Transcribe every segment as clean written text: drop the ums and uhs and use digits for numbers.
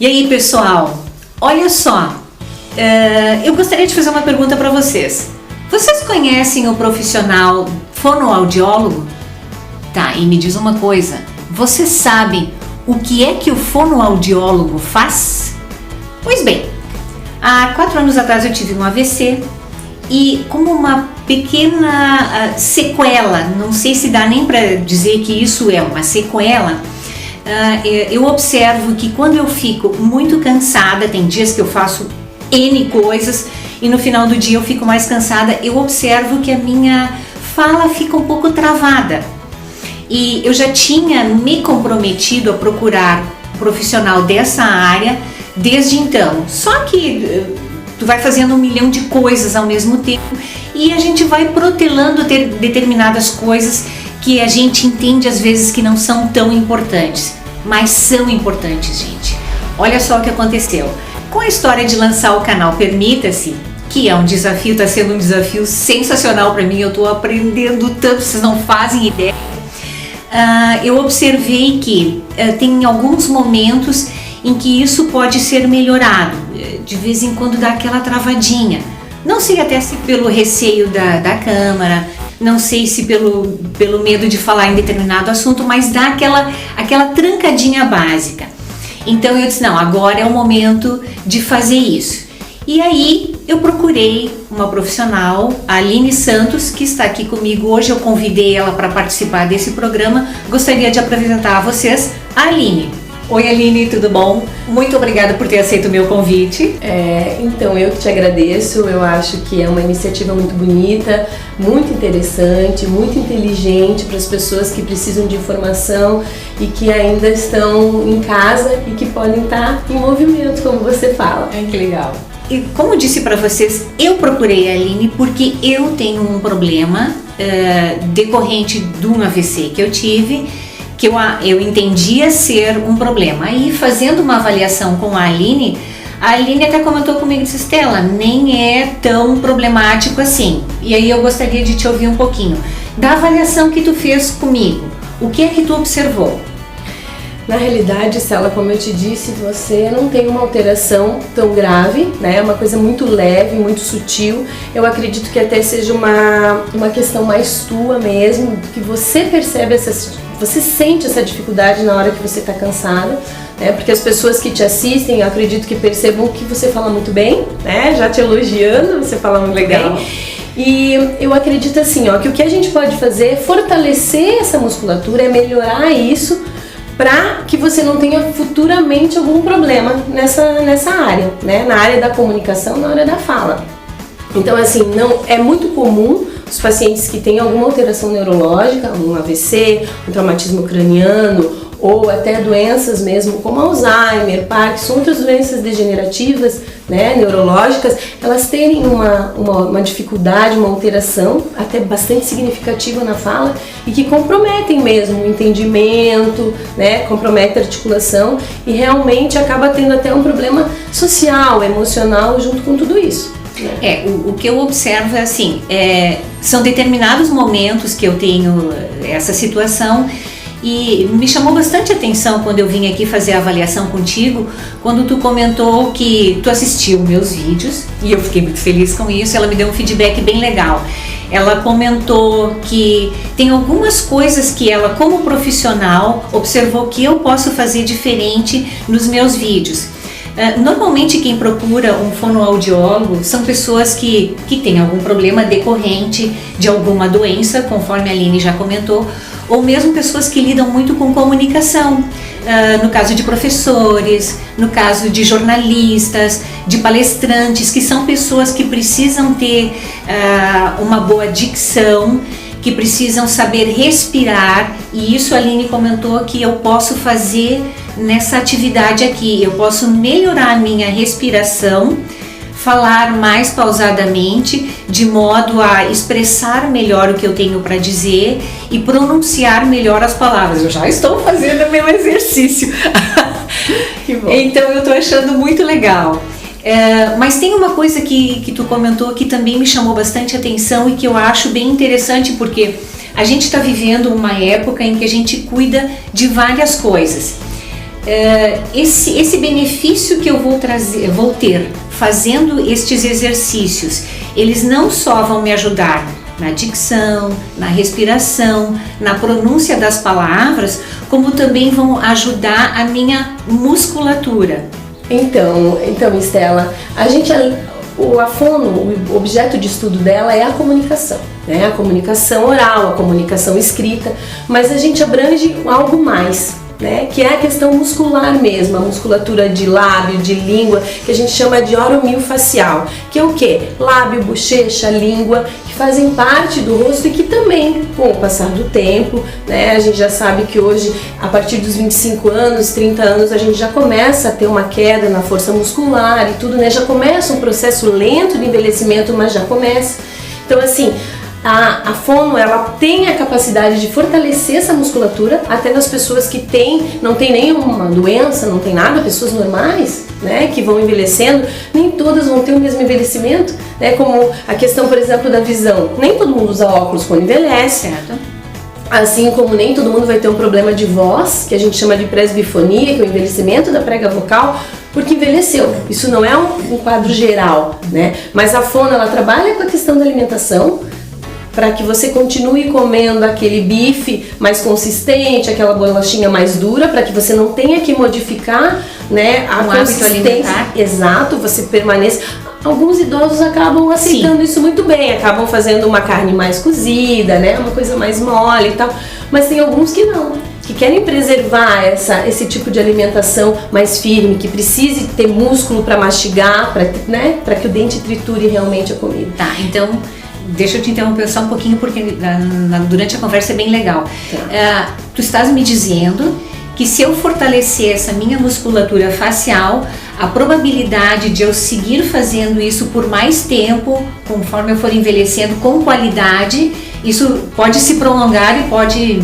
E aí, pessoal, olha só, eu gostaria de fazer uma pergunta para vocês. Vocês conhecem o profissional fonoaudiólogo? Tá, e me diz uma coisa, vocês sabem o que é que o fonoaudiólogo faz? Pois bem, há 4 anos atrás eu tive um AVC e como uma pequena sequela, não sei se dá nem para dizer que isso é uma sequela, eu observo que quando eu fico muito cansada, tem dias que eu faço N coisas e no final do dia eu fico mais cansada, eu observo que a minha fala fica um pouco travada. E eu já tinha me comprometido a procurar um profissional dessa área desde então. Só que tu vai fazendo 1 milhão de coisas ao mesmo tempo e a gente vai protelando determinadas coisas que a gente entende às vezes que não são tão importantes, mas são importantes, gente. Olha só o que aconteceu. Com a história de lançar o canal Permita-se, que é um desafio, está sendo um desafio sensacional para mim, eu estou aprendendo tanto, vocês não fazem ideia. Eu observei que tem alguns momentos em que isso pode ser melhorado, de vez em quando dá aquela travadinha. Não sei até se pelo receio da câmera, não sei se pelo medo de falar em determinado assunto, mas dá aquela trancadinha básica. Então eu disse, não, agora é o momento de fazer isso. E aí eu procurei uma profissional, a Aline Santos, que está aqui comigo hoje. Eu convidei ela para participar desse programa. Gostaria de apresentar a vocês a Aline. Oi Aline, tudo bom? Muito obrigada por ter aceito o meu convite. Então eu que te agradeço, eu acho que é uma iniciativa muito bonita, muito interessante, muito inteligente para as pessoas que precisam de informação e que ainda estão em casa e que podem estar em movimento, como você fala. Que legal. E como disse para vocês, eu procurei a Aline porque eu tenho um problema decorrente de um AVC que eu tive, que eu entendia ser um problema. Aí fazendo uma avaliação com a Aline até comentou comigo e disse, Stella, nem é tão problemático assim. E aí eu gostaria de te ouvir um pouquinho da avaliação que tu fez comigo. O que é que tu observou? Na realidade, Stella, como eu te disse, você não tem uma alteração tão grave, né? É uma coisa muito leve, muito sutil. Eu acredito que até seja uma questão mais tua mesmo, que você percebe você sente essa dificuldade na hora que você está cansada, né? Porque as pessoas que te assistem, eu acredito que percebam que você fala muito bem, né? Já te elogiando, você fala muito legal. Bem. E eu acredito assim, que o que a gente pode fazer é fortalecer essa musculatura, é melhorar isso, para que você não tenha futuramente algum problema nessa área, né? Na área da comunicação, na área da fala. Então, assim, não é muito comum os pacientes que têm alguma alteração neurológica, um AVC, um traumatismo craniano ou até doenças mesmo como Alzheimer, Parkinson, outras doenças degenerativas, né, neurológicas, elas terem uma dificuldade, uma alteração até bastante significativa na fala e que comprometem mesmo o entendimento, né, compromete a articulação e realmente acaba tendo até um problema social, emocional junto com tudo isso. O que eu observo é assim, são determinados momentos que eu tenho essa situação e me chamou bastante atenção quando eu vim aqui fazer a avaliação contigo, quando tu comentou que tu assistiu meus vídeos e eu fiquei muito feliz com isso, ela me deu um feedback bem legal. Ela comentou que tem algumas coisas que ela, como profissional, observou que eu posso fazer diferente nos meus vídeos. Normalmente quem procura um fonoaudiólogo são pessoas que têm algum problema decorrente de alguma doença, conforme a Aline já comentou, ou mesmo pessoas que lidam muito com comunicação, no caso de professores, no caso de jornalistas, de palestrantes, que são pessoas que precisam ter uma boa dicção, que precisam saber respirar, e isso a Aline comentou que eu posso fazer nessa atividade aqui. Eu posso melhorar a minha respiração, falar mais pausadamente, de modo a expressar melhor o que eu tenho para dizer e pronunciar melhor as palavras. Eu já estou fazendo o meu exercício. Que bom. Então eu estou achando muito legal. Mas tem uma coisa que tu comentou que também me chamou bastante atenção e que eu acho bem interessante, porque a gente está vivendo uma época em que a gente cuida de várias coisas. esse benefício que eu vou ter fazendo estes exercícios, eles não só vão me ajudar na dicção, na respiração, na pronúncia das palavras, como também vão ajudar a minha musculatura. Então, Estela, a fono, o objeto de estudo dela é a comunicação, né? A comunicação oral, a comunicação escrita, mas a gente abrange algo mais, né? Que é a questão muscular mesmo, a musculatura de lábio, de língua, que a gente chama de oromiofascial, que é o quê? Lábio, bochecha, língua, que fazem parte do rosto e que também, com o passar do tempo, né? A gente já sabe que hoje, a partir dos 25 anos, 30 anos, a gente já começa a ter uma queda na força muscular e tudo, né? Já começa um processo lento de envelhecimento, mas já começa. Então, assim, a fono, ela tem a capacidade de fortalecer essa musculatura, até nas pessoas que não tem nenhuma doença, não tem nada, pessoas normais, né, que vão envelhecendo, nem todas vão ter o mesmo envelhecimento, né, como a questão, por exemplo, da visão. Nem todo mundo usa óculos quando envelhece, Certo. assim como nem todo mundo vai ter um problema de voz, que a gente chama de presbifonia, que é o envelhecimento da prega vocal, porque envelheceu. Isso não é um quadro geral, né, mas a fono, ela trabalha com a questão da alimentação, para que você continue comendo aquele bife mais consistente, aquela bolachinha mais dura, para que você não tenha que modificar, né, a consistência. Exato, você permaneça. Alguns idosos acabam aceitando isso muito bem, acabam fazendo uma carne mais cozida, né, uma coisa mais mole e tal, mas tem alguns que não, que querem preservar esse tipo de alimentação mais firme, que precise ter músculo para mastigar, para que o dente triture realmente a comida. Tá, então deixa eu te interromper só um pouquinho, porque durante a conversa é bem legal. Tu estás me dizendo que se eu fortalecer essa minha musculatura facial, a probabilidade de eu seguir fazendo isso por mais tempo, conforme eu for envelhecendo com qualidade, isso pode se prolongar e pode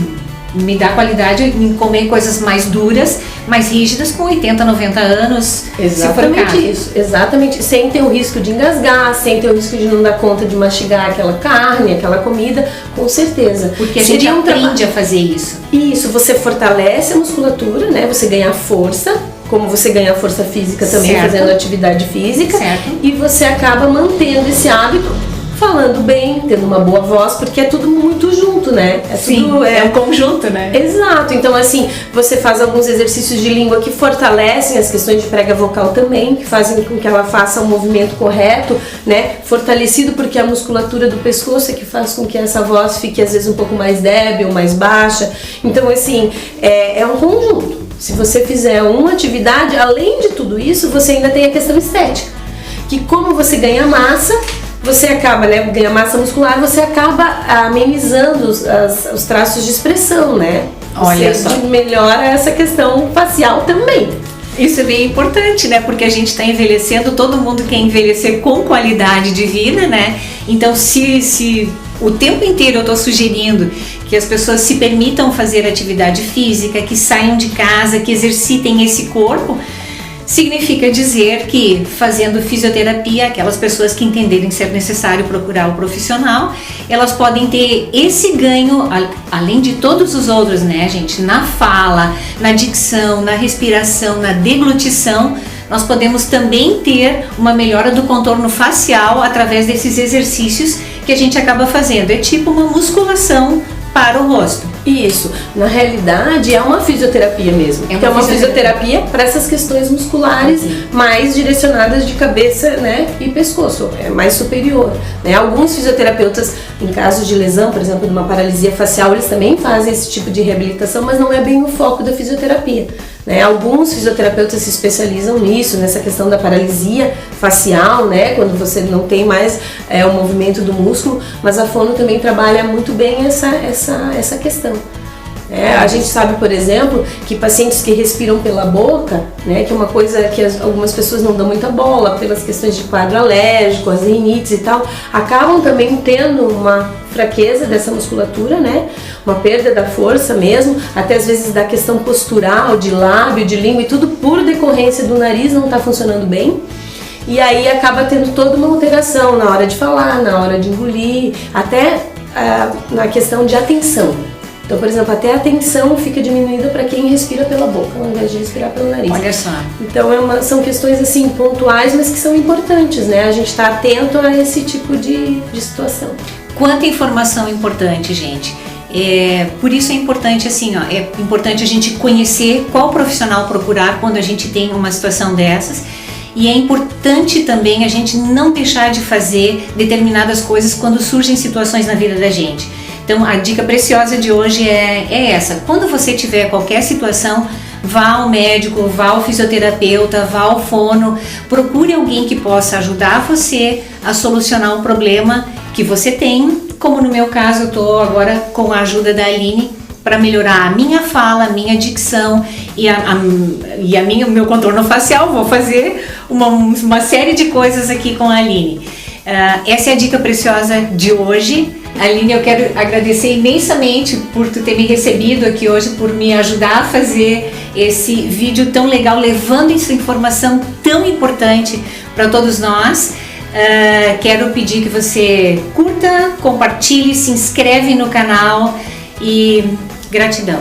me dar qualidade em comer coisas mais duras, mais rígidas, com 80, 90 anos. Exatamente isso, exatamente, sem ter o risco de engasgar, sem ter o risco de não dar conta de mastigar aquela carne, aquela comida, com certeza. Porque a gente aprende a fazer isso. Isso, você fortalece a musculatura, né? Você ganha força, como você ganha força física também, certo, fazendo atividade física, certo, e você acaba mantendo esse hábito, falando bem, tendo uma boa voz, porque é tudo muito junto, né? É um conjunto, né? Exato. Então, assim, você faz alguns exercícios de língua que fortalecem as questões de prega vocal também, que fazem com que ela faça o movimento correto, né? Fortalecido, porque a musculatura do pescoço é que faz com que essa voz fique, às vezes, um pouco mais débil, mais baixa. Então, assim, é um conjunto. Se você fizer uma atividade, além de tudo isso, você ainda tem a questão estética, que como você ganha massa, você acaba, né, ganha massa muscular, você acaba amenizando os traços de expressão, né? Olha só. Melhora essa questão facial também. Isso é bem importante, né? Porque a gente está envelhecendo, todo mundo quer envelhecer com qualidade de vida, né? Então, se o tempo inteiro eu estou sugerindo que as pessoas se permitam fazer atividade física, que saiam de casa, que exercitem esse corpo, significa dizer que fazendo fisioterapia, aquelas pessoas que entenderem ser necessário procurar o profissional, elas podem ter esse ganho, além de todos os outros, né, gente? Na fala, na dicção, na respiração, na deglutição, nós podemos também ter uma melhora do contorno facial através desses exercícios que a gente acaba fazendo. É tipo uma musculação para o rosto. Isso, na realidade é uma fisioterapia mesmo. É uma fisioterapia para essas questões musculares mais direcionadas de cabeça, né, e pescoço, é mais superior, né? Alguns fisioterapeutas, em casos de lesão, por exemplo, de uma paralisia facial, eles também fazem esse tipo de reabilitação, mas não é bem o foco da fisioterapia, né? Alguns fisioterapeutas se especializam nisso, nessa questão da paralisia facial, né, quando você não tem mais o movimento do músculo, mas a fono também trabalha muito bem essa questão. A gente sabe, por exemplo, que pacientes que respiram pela boca, né, que é uma coisa que algumas pessoas não dão muita bola pelas questões de quadro alérgico, as rinites e tal, acabam também tendo uma fraqueza dessa musculatura, né, uma perda da força mesmo, até às vezes da questão postural, de lábio, de língua e tudo por decorrência do nariz não estar funcionando bem. E aí acaba tendo toda uma alteração na hora de falar, na hora de engolir, até na questão de atenção. Então, por exemplo, até a tensão fica diminuída para quem respira pela boca, ao invés de respirar pelo nariz. Olha só. Então, são questões assim pontuais, mas que são importantes, né? A gente está atento a esse tipo de situação. Quanta informação importante, gente. Por isso é importante assim, ó, é importante a gente conhecer qual profissional procurar quando a gente tem uma situação dessas. E é importante também a gente não deixar de fazer determinadas coisas quando surgem situações na vida da gente. Então a dica preciosa de hoje é essa. Quando você tiver qualquer situação, vá ao médico, vá ao fisioterapeuta, vá ao fono, procure alguém que possa ajudar você a solucionar o problema que você tem. Como no meu caso, eu estou agora com a ajuda da Aline para melhorar a minha fala, a minha dicção e o meu contorno facial. Vou fazer uma série de coisas aqui com a Aline. Essa é a dica preciosa de hoje. Aline, eu quero agradecer imensamente por tu ter me recebido aqui hoje, por me ajudar a fazer esse vídeo tão legal, levando essa informação tão importante para todos nós. Quero pedir que você curta, compartilhe, se inscreve no canal e gratidão.